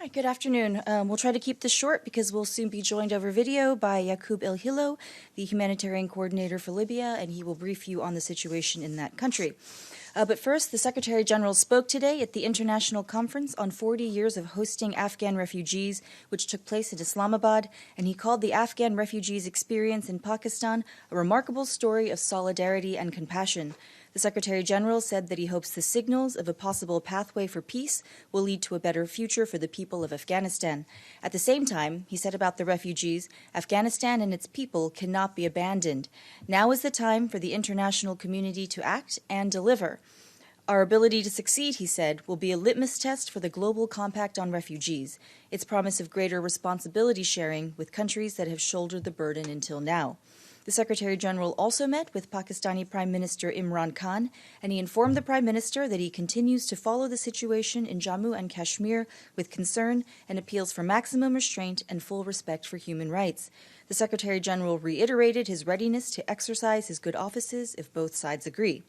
Hi, good afternoon. We'll try to keep this short because we'll soon be joined over video by Yaqub El Hilo, the humanitarian coordinator for Libya, and he will brief you on the situation in that country. But first, the Secretary General spoke today at the International Conference on 40 years of hosting Afghan refugees, which took place in Islamabad, and he called the Afghan refugees' experience in Pakistan a remarkable story of solidarity and compassion. The Secretary General said that he hopes the signals of a possible pathway for peace will lead to a better future for the people of Afghanistan. At the same time, he said about the refugees, Afghanistan and its people cannot be abandoned. Now is the time for the international community to act and deliver. Our ability to succeed, he said, will be a litmus test for the Global Compact on Refugees, its promise of greater responsibility sharing with countries that have shouldered the burden until now. The Secretary General also met with Pakistani Prime Minister Imran Khan, and he informed the Prime Minister that he continues to follow the situation in Jammu and Kashmir with concern and appeals for maximum restraint and full respect for human rights. The Secretary General reiterated his readiness to exercise his good offices if both sides agree.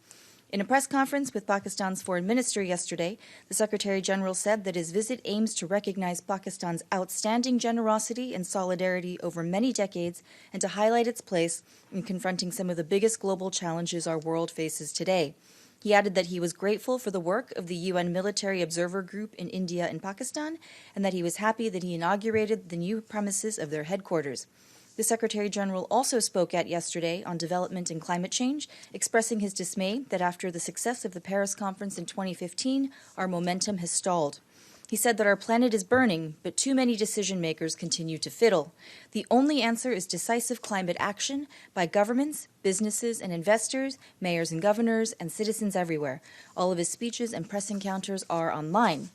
In a press conference with Pakistan's foreign minister yesterday, the Secretary General said that his visit aims to recognize Pakistan's outstanding generosity and solidarity over many decades and to highlight its place in confronting some of the biggest global challenges our world faces today. He added that he was grateful for the work of the UN Military Observer Group in India and Pakistan, and that he was happy that he inaugurated the new premises of their headquarters. The Secretary General also spoke at yesterday on development and climate change, expressing his dismay that after the success of the Paris Conference in 2015, our momentum has stalled. He said that our planet is burning, but too many decision makers continue to fiddle. The only answer is decisive climate action by governments, businesses and investors, mayors and governors, and citizens everywhere. All of his speeches and press encounters are online.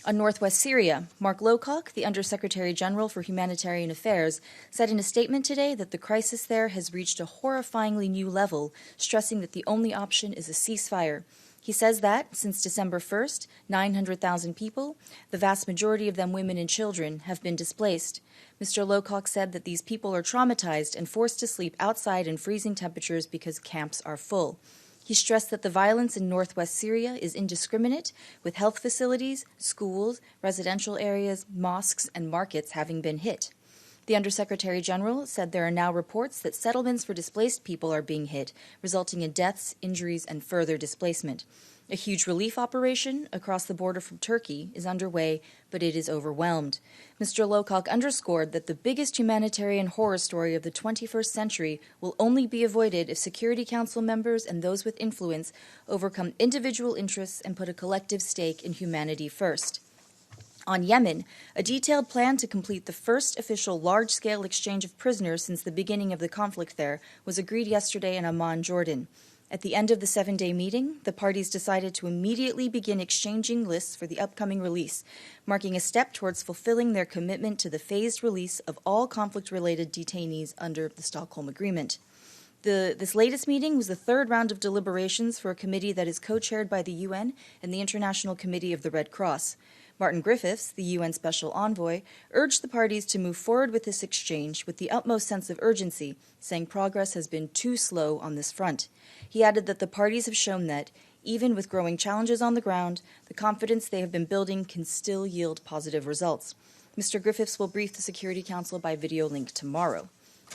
On northwest Syria, Mark Lowcock, the Undersecretary General for Humanitarian Affairs, said in a statement today that the crisis there has reached a horrifyingly new level, stressing that the only option is a ceasefire. He says that, since December 1st, 900,000 people, the vast majority of them women and children, have been displaced. Mr. Lowcock said that these people are traumatized and forced to sleep outside in freezing temperatures because camps are full. He stressed that the violence in northwest Syria is indiscriminate, with health facilities, schools, residential areas, mosques, and markets having been hit. The Undersecretary General said there are now reports that settlements for displaced people are being hit, resulting in deaths, injuries, and further displacement. A huge relief operation across the border from Turkey is underway, but it is overwhelmed. Mr. Lowcock underscored that the biggest humanitarian horror story of the 21st century will only be avoided if Security Council members and those with influence overcome individual interests and put a collective stake in humanity first. On Yemen, a detailed plan to complete the first official large-scale exchange of prisoners since the beginning of the conflict there was agreed yesterday in Amman, Jordan. At the end of the 7-day meeting, the parties decided to immediately begin exchanging lists for the upcoming release, marking a step towards fulfilling their commitment to the phased release of all conflict-related detainees under the Stockholm Agreement. This latest meeting was the third round of deliberations for a committee that is co-chaired by the UN and the International Committee of the Red Cross. Martin Griffiths, the UN Special Envoy, urged the parties to move forward with this exchange with the utmost sense of urgency, saying progress has been too slow on this front. He added that the parties have shown that, even with growing challenges on the ground, the confidence they have been building can still yield positive results. Mr. Griffiths will brief the Security Council by video link tomorrow.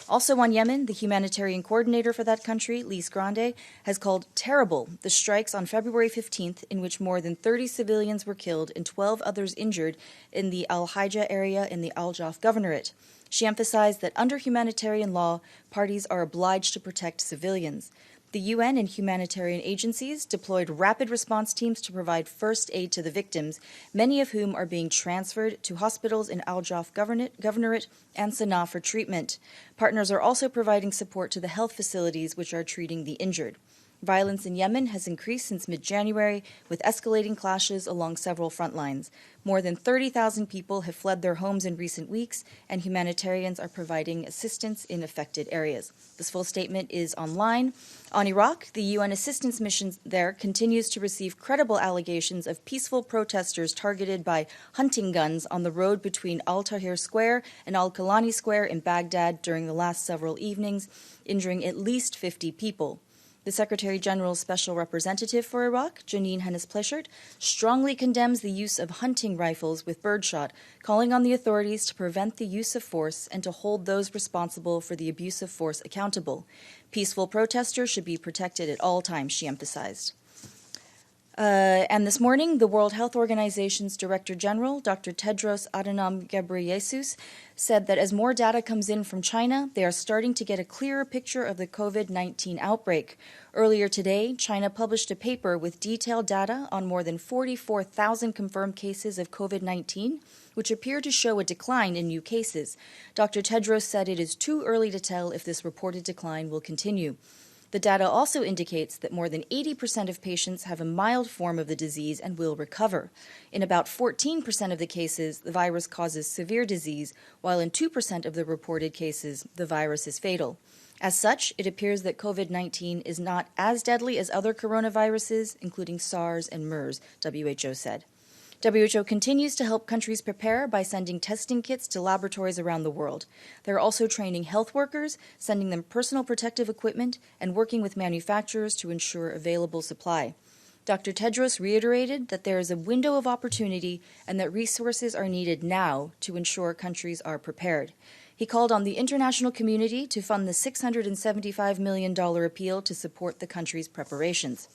Also on Yemen, the humanitarian coordinator for that country, Lise Grande, has called terrible the strikes on February 15th in which more than 30 civilians were killed and 12 others injured in the Al-Hajja area in the Al-Jaf governorate. She emphasized that under humanitarian law, parties are obliged to protect civilians. The UN and humanitarian agencies deployed rapid response teams to provide first aid to the victims, many of whom are being transferred to hospitals in Al-Jaf governorate and Sana'a for treatment. Partners are also providing support to the health facilities which are treating the injured. Violence in Yemen has increased since mid-January, with escalating clashes along several front lines. More than 30,000 people have fled their homes in recent weeks, and humanitarians are providing assistance in affected areas. This full statement is online. On Iraq, the UN assistance mission there continues to receive credible allegations of peaceful protesters targeted by hunting guns on the road between Al-Tahrir Square and Al-Kalani Square in Baghdad during the last several evenings, injuring at least 50 people. The Secretary General's Special Representative for Iraq, Janine Hennis-Pleshert, strongly condemns the use of hunting rifles with birdshot, calling on the authorities to prevent the use of force and to hold those responsible for the abuse of force accountable. Peaceful protesters should be protected at all times, she emphasized. And this morning, the World Health Organization's Director General, Dr. Tedros Adhanom Ghebreyesus, said that as more data comes in from China, they are starting to get a clearer picture of the COVID-19 outbreak. Earlier today, China published a paper with detailed data on more than 44,000 confirmed cases of COVID-19, which appear to show a decline in new cases. Dr. Tedros said it is too early to tell if this reported decline will continue. The data also indicates that more than 80% of patients have a mild form of the disease and will recover. In about 14% of the cases, the virus causes severe disease, while in 2% of the reported cases, the virus is fatal. As such, it appears that COVID-19 is not as deadly as other coronaviruses, including SARS and MERS, WHO said. WHO continues to help countries prepare by sending testing kits to laboratories around the world. They're also training health workers, sending them personal protective equipment, and working with manufacturers to ensure available supply. Dr. Tedros reiterated that there is a window of opportunity and that resources are needed now to ensure countries are prepared. He called on the international community to fund the $675 million appeal to support the country's preparations.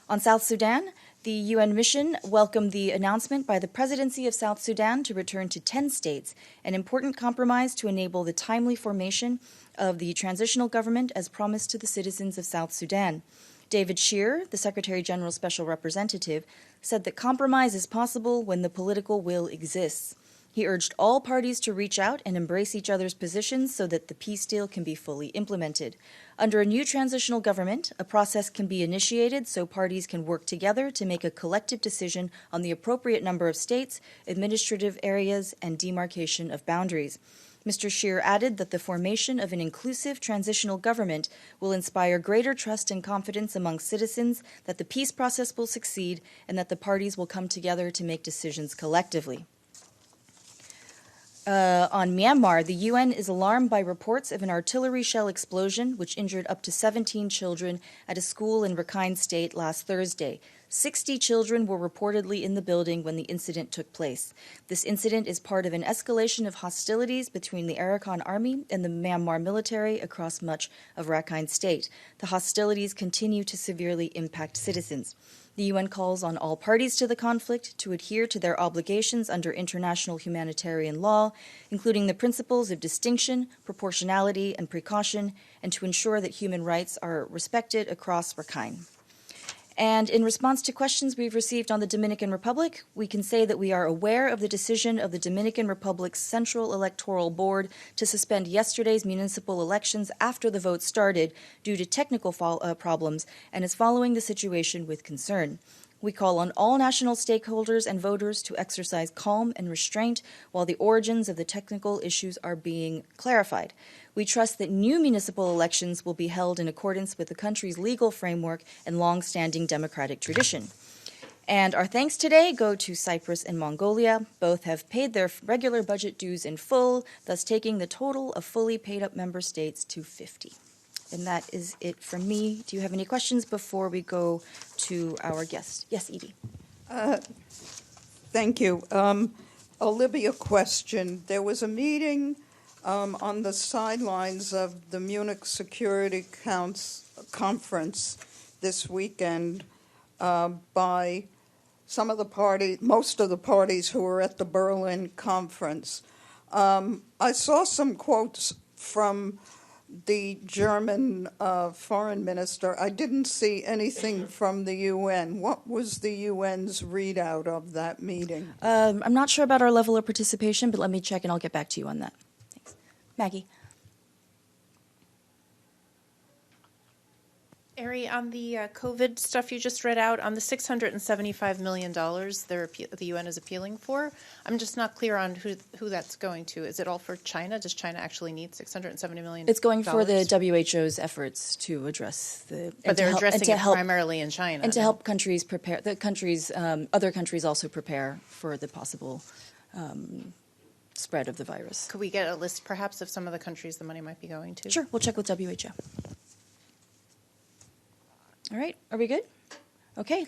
On South Sudan, the UN mission welcomed the announcement by the presidency of South Sudan to return to 10 states, an important compromise to enable the timely formation of the transitional government as promised to the citizens of South Sudan. David Shearer, the Secretary General's Special Representative, said that compromise is possible when the political will exists. He urged all parties to reach out and embrace each other's positions so that the peace deal can be fully implemented. Under a new transitional government, a process can be initiated so parties can work together to make a collective decision on the appropriate number of states, administrative areas, and demarcation of boundaries. Mr. Shearer added that the formation of an inclusive transitional government will inspire greater trust and confidence among citizens that the peace process will succeed and that the parties will come together to make decisions collectively. On Myanmar, the UN is alarmed by reports of an artillery shell explosion which injured up to 17 children at a school in Rakhine State last Thursday. 60 children were reportedly in the building when the incident took place. This incident is part of an escalation of hostilities between the Arakan army and the Myanmar military across much of Rakhine State. The hostilities continue to severely impact citizens. The UN calls on all parties to the conflict to adhere to their obligations under international humanitarian law, including the principles of distinction, proportionality, and precaution, and to ensure that human rights are respected across Rakhine. And in response to questions we've received on the Dominican Republic, we can say that we are aware of the decision of the Dominican Republic's Central Electoral Board to suspend yesterday's municipal elections after the vote started due to technical problems and is following the situation with concern. We call on all national stakeholders and voters to exercise calm and restraint while the origins of the technical issues are being clarified. We trust that new municipal elections will be held in accordance with the country's legal framework and long-standing democratic tradition. And our thanks today go to Cyprus and Mongolia. Both have paid their regular budget dues in full, thus taking the total of fully paid-up member states to 50. And that is it from me. Do you have any questions before we go to our guest? Yes, Edie. Thank you. A Libya question. There was a meeting on the sidelines of the Munich Security Conference this weekend by most of the parties who were at the Berlin conference. I saw some quotes from the German foreign minister. I didn't see anything from the UN. What was the UN's readout of that meeting? I'm not sure about our level of participation, but let me check and I'll get back to you on that. Thanks. Maggie. Ari, on the COVID stuff you just read out, on the $675 million the UN is appealing for, I'm just not clear on who that's going to. Is it all for China? Does China actually need $670 million? It's going for the WHO's efforts to address the... But they're addressing it primarily in China. And to help countries prepare, other countries also prepare for the possible spread of the virus. Could we get a list perhaps of some of the countries the money might be going to? Sure, we'll check with WHO. All right, are we good? Okay.